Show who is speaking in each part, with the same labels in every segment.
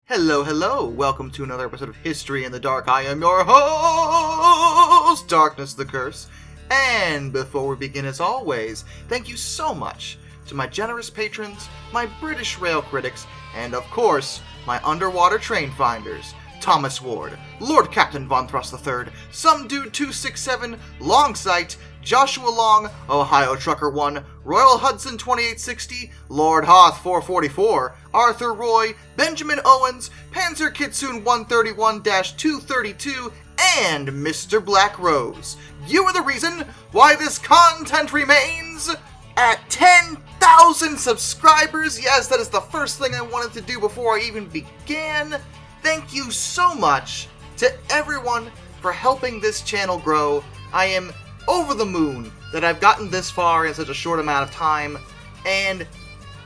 Speaker 1: Hello, hello! Welcome to another episode of History in the Dark. I am your host, Darkness the Curse. And before we begin, as always, thank you so much to my generous patrons, my British rail critics, and of course, my underwater train finders. Thomas Ward, Lord Captain Von Thrust III, Some Dude 267, Longsight, Joshua Long, Ohio Trucker 1, Royal Hudson 2860, Lord Hoth 444, Arthur Roy, Benjamin Owens, Panzer Kitsune 131-232, and Mr. Black Rose. You are the reason why this content remains at 10,000 subscribers. Yes, that is the first thing I wanted to do before I even began. Thank you so much to everyone for helping this channel grow. I am over the moon that I've gotten this far in such a short amount of time, and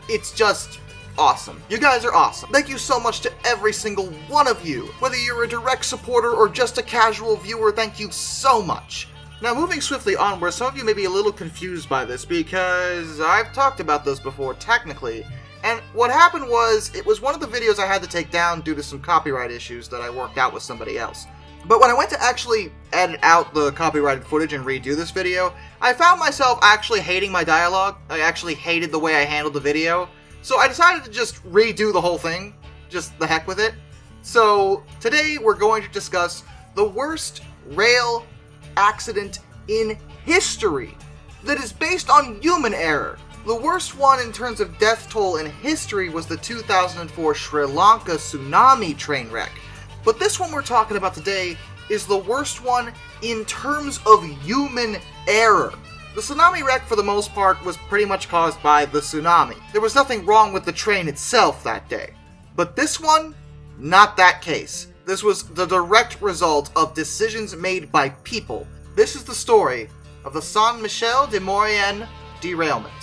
Speaker 1: it's just awesome. You guys are awesome. Thank you so much to every single one of you. Whether you're a direct supporter or just a casual viewer, thank you so much. Now, moving swiftly onward, some of you may be a little confused by this because I've talked about this before, technically. And what happened was, it was one of the videos I had to take down due to some copyright issues that I worked out with somebody else. But when I went to actually edit out the copyrighted footage and redo this video, I found myself actually hating my dialogue. I actually hated the way I handled the video. So I decided to just redo the whole thing. Just the heck with it. So today we're going to discuss the worst rail accident in history that is based on human error. The worst one in terms of death toll in history was the 2004 Sri Lanka tsunami train wreck. But this one we're talking about today is the worst one in terms of human error. The tsunami wreck, for the most part, was pretty much caused by the tsunami. There was nothing wrong with the train itself that day. But this one, not that case. This was the direct result of decisions made by people. This is the story of the Saint-Michel-de-Maurienne derailment.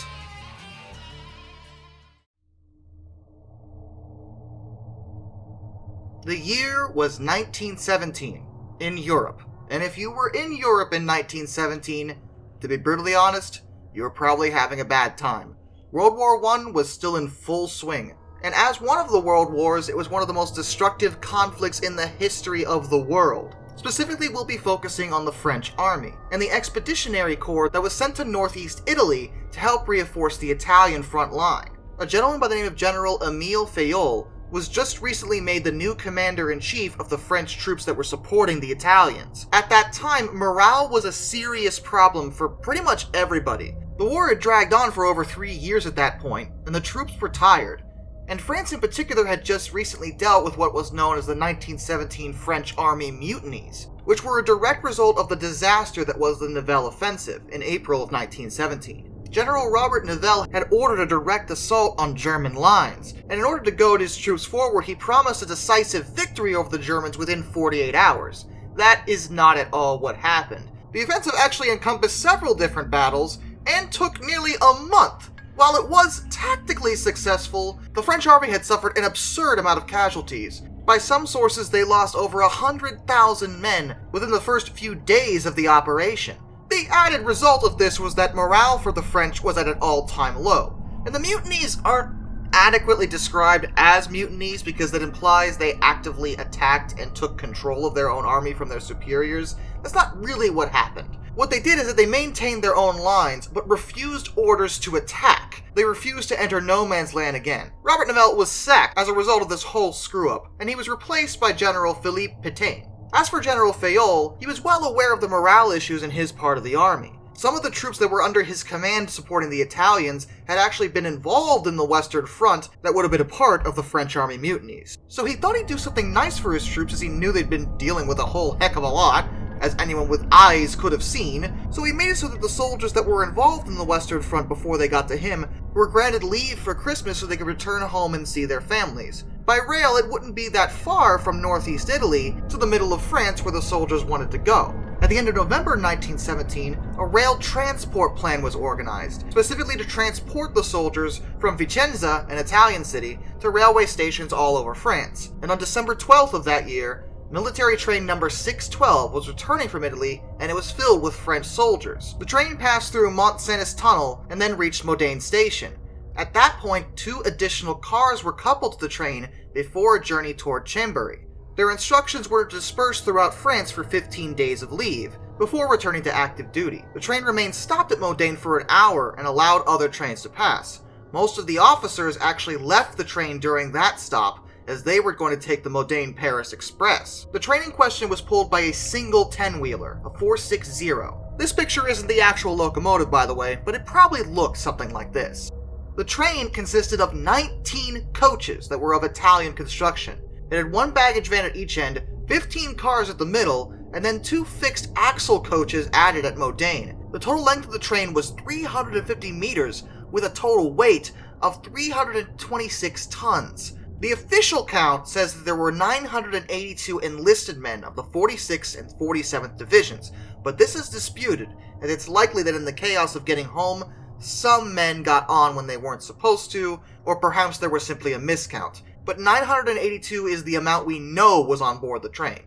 Speaker 1: The year was 1917, in Europe. And if you were in Europe in 1917, to be brutally honest, you were probably having a bad time. World War I was still in full swing. And as one of the world wars, it was one of the most destructive conflicts in the history of the world. Specifically, we'll be focusing on the French army, and the expeditionary corps that was sent to northeast Italy to help reinforce the Italian front line. A gentleman by the name of General Émile Fayolle was just recently made the new commander-in-chief of the French troops that were supporting the Italians. At that time, morale was a serious problem for pretty much everybody. The war had dragged on for over 3 years at that point, and the troops were tired. And France in particular had just recently dealt with what was known as the 1917 French Army mutinies, which were a direct result of the disaster that was the Nivelle Offensive in April of 1917. General Robert Nivelle had ordered a direct assault on German lines, and in order to goad his troops forward, he promised a decisive victory over the Germans within 48 hours. That is not at all what happened. The offensive actually encompassed several different battles, and took nearly a month. While it was tactically successful, the French army had suffered an absurd amount of casualties. By some sources, they lost over 100,000 men within the first few days of the operation. The added result of this was that morale for the French was at an all-time low. And the mutinies aren't adequately described as mutinies because that implies they actively attacked and took control of their own army from their superiors. That's not really what happened. What they did is that they maintained their own lines, but refused orders to attack. They refused to enter no man's land again. Robert Nivelle was sacked as a result of this whole screw-up, and he was replaced by General Philippe Pétain. As for General Fayolle, he was well aware of the morale issues in his part of the army. Some of the troops that were under his command supporting the Italians had actually been involved in the Western Front that would have been a part of the French army mutinies. So he thought he'd do something nice for his troops as he knew they'd been dealing with a whole heck of a lot, as anyone with eyes could have seen, so he made it so that the soldiers that were involved in the Western Front before they got to him were granted leave for Christmas so they could return home and see their families. By rail, it wouldn't be that far from northeast Italy to the middle of France where the soldiers wanted to go. At the end of November 1917, a rail transport plan was organized, specifically to transport the soldiers from Vicenza, an Italian city, to railway stations all over France. And on December 12th of that year, military train number 612 was returning from Italy, and it was filled with French soldiers. The train passed through Mont Cenis Tunnel and then reached Modane Station. At that point, 2 additional cars were coupled to the train before a journey toward Chambéry. Their instructions were to disperse throughout France for 15 days of leave, before returning to active duty. The train remained stopped at Modane for an hour and allowed other trains to pass. Most of the officers actually left the train during that stop, as they were going to take the Modane-Paris Express. The train in question was pulled by a single 10-wheeler, a 460. This picture isn't the actual locomotive, by the way, but it probably looked something like this. The train consisted of 19 coaches that were of Italian construction. It had 1 baggage van at each end, 15 cars at the middle, and then 2 fixed axle coaches added at Modane. The total length of the train was 350 meters, with a total weight of 326 tons. The official count says that there were 982 enlisted men of the 46th and 47th Divisions, but this is disputed, and it's likely that in the chaos of getting home, some men got on when they weren't supposed to, or perhaps there was simply a miscount. But 982 is the amount we know was on board the train.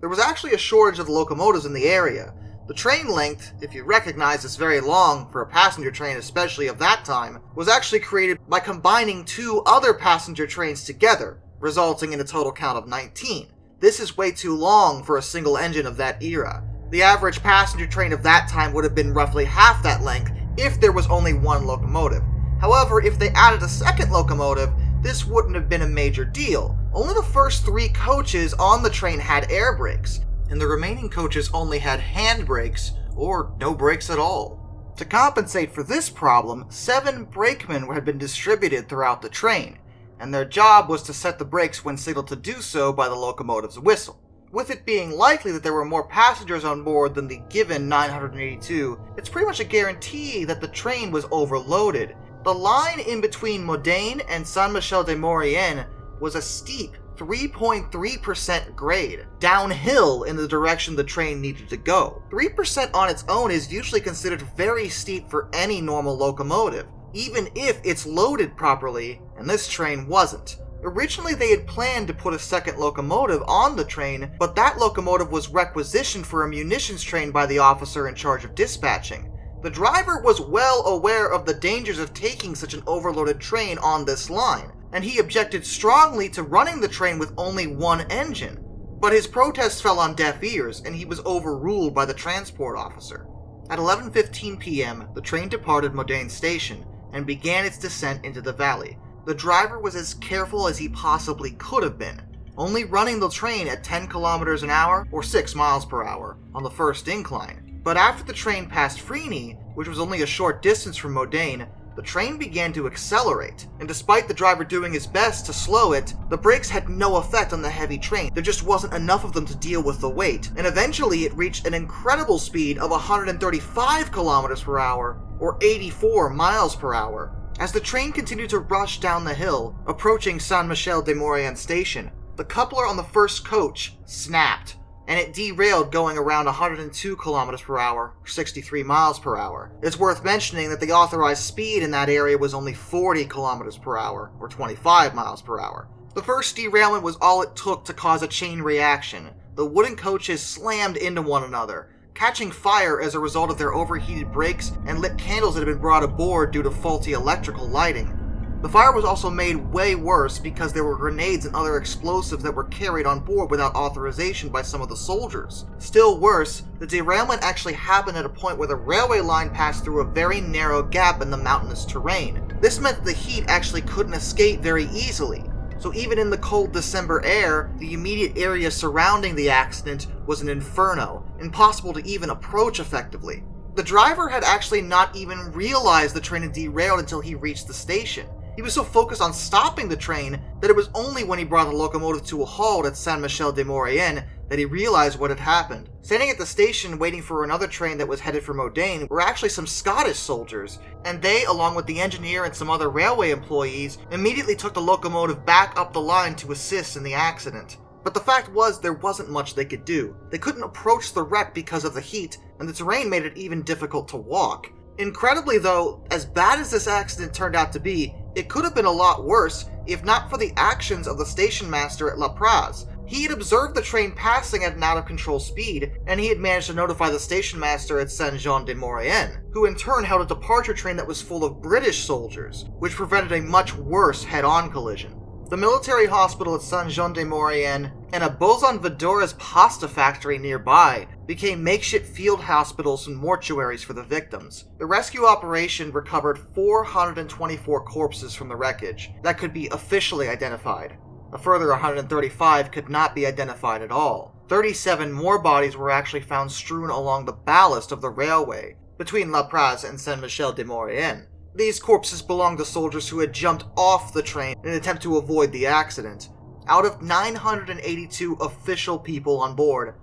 Speaker 1: There was actually a shortage of locomotives in the area. The train length, if you recognize it's very long for a passenger train, especially of that time, was actually created by combining 2 other passenger trains together, resulting in a total count of 19. This is way too long for a single engine of that era. The average passenger train of that time would have been roughly half that length if there was only 1 locomotive. However, if they added a second locomotive, this wouldn't have been a major deal. Only the first 3 coaches on the train had air brakes, and the remaining coaches only had hand brakes, or no brakes at all. To compensate for this problem, 7 brakemen had been distributed throughout the train, and their job was to set the brakes when signaled to do so by the locomotive's whistle. With it being likely that there were more passengers on board than the given 982, it's pretty much a guarantee that the train was overloaded. The line in between Modane and Saint-Michel-de-Maurienne was a steep 3.3% grade, downhill in the direction the train needed to go. 3% on its own is usually considered very steep for any normal locomotive, even if it's loaded properly, and this train wasn't. Originally they had planned to put a second locomotive on the train, but that locomotive was requisitioned for a munitions train by the officer in charge of dispatching. The driver was well aware of the dangers of taking such an overloaded train on this line, and he objected strongly to running the train with only 1 engine. But his protests fell on deaf ears, and he was overruled by the transport officer. At 11:15 p.m., the train departed Modane Station and began its descent into the valley. The driver was as careful as he possibly could have been, only running the train at 10 kilometers an hour or 6 miles per hour on the first incline. But after the train passed Frigny, which was only a short distance from Modane, the train began to accelerate, and despite the driver doing his best to slow it, the brakes had no effect on the heavy train. There just wasn't enough of them to deal with the weight, and eventually it reached an incredible speed of 135 kilometers per hour, or 84 miles per hour. As the train continued to rush down the hill, approaching Saint-Michel-de-Maurienne station, the coupler on the first coach snapped, and it derailed going around 102 kilometers per hour, or 63 miles per hour. It's worth mentioning that the authorized speed in that area was only 40 kilometers per hour, or 25 miles per hour. The first derailment was all it took to cause a chain reaction. The wooden coaches slammed into one another, catching fire as a result of their overheated brakes and lit candles that had been brought aboard due to faulty electrical lighting. The fire was also made way worse because there were grenades and other explosives that were carried on board without authorization by some of the soldiers. Still worse, the derailment actually happened at a point where the railway line passed through a very narrow gap in the mountainous terrain. This meant that the heat actually couldn't escape very easily. So even in the cold December air, the immediate area surrounding the accident was an inferno, impossible to even approach effectively. The driver had actually not even realized the train had derailed until he reached the station. He was so focused on stopping the train that it was only when he brought the locomotive to a halt at Saint-Michel-de-Maurienne that he realized what had happened. Standing at the station waiting for another train that was headed for Modane were actually some Scottish soldiers, and they, along with the engineer and some other railway employees, immediately took the locomotive back up the line to assist in the accident. But the fact was there wasn't much they could do. They couldn't approach the wreck because of the heat, and the terrain made it even difficult to walk. Incredibly though, as bad as this accident turned out to be, it could have been a lot worse if not for the actions of the station master at La Praz. He had observed the train passing at an out-of-control speed, and he had managed to notify the station master at Saint-Michel-de-Maurienne, who in turn held a departure train that was full of British soldiers, which prevented a much worse head-on collision. The military hospital at Saint-Jean-de-Maurienne and a Boson-Vidor's pasta factory nearby became makeshift field hospitals and mortuaries for the victims. The rescue operation recovered 424 corpses from the wreckage that could be officially identified. A further 135 could not be identified at all. 37 more bodies were actually found strewn along the ballast of the railway between La Praz and Saint-Michel-de-Maurienne. These corpses belonged to soldiers who had jumped off the train in an attempt to avoid the accident. Out of 982 official people on board,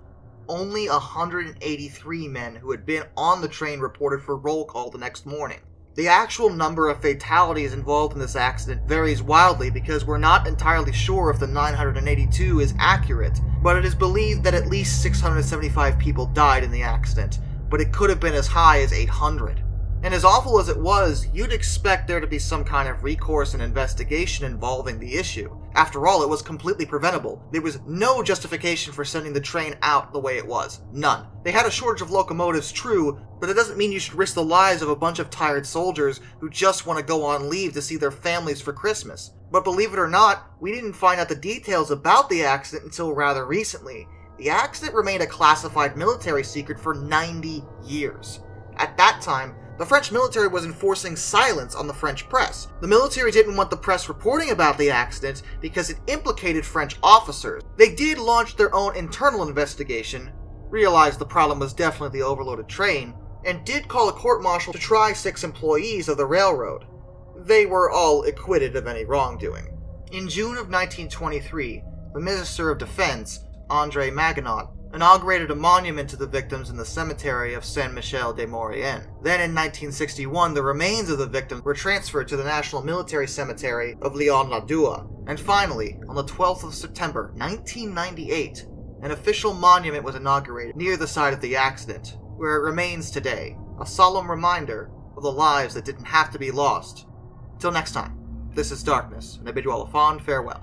Speaker 1: only 183 men who had been on the train reported for roll call the next morning. The actual number of fatalities involved in this accident varies wildly because we're not entirely sure if the 982 is accurate, but it is believed that at least 675 people died in the accident, but it could have been as high as 800. And as awful as it was, you'd expect there to be some kind of recourse and investigation involving the issue. After all, it was completely preventable. There was no justification for sending the train out the way it was. None. They had a shortage of locomotives, true, but it doesn't mean you should risk the lives of a bunch of tired soldiers who just want to go on leave to see their families for Christmas. But believe it or not, we didn't find out the details about the accident until rather recently. The accident remained a classified military secret for 90 years. At that time, the French military was enforcing silence on the French press. The military didn't want the press reporting about the accident because it implicated French officers. They did launch their own internal investigation, realized the problem was definitely the overloaded train, and did call a court-martial to try 6 employees of the railroad. They were all acquitted of any wrongdoing. In June of 1923, the Minister of Defense, André Maginot, inaugurated a monument to the victims in the cemetery of Saint-Michel-de-Maurienne. Then in 1961, the remains of the victims were transferred to the National Military Cemetery of Lyon-la-Douai. And finally, on the 12th of September 1998, an official monument was inaugurated near the site of the accident, where it remains today, a solemn reminder of the lives that didn't have to be lost. Till next time, this is Darkness, and I bid you all a fond farewell.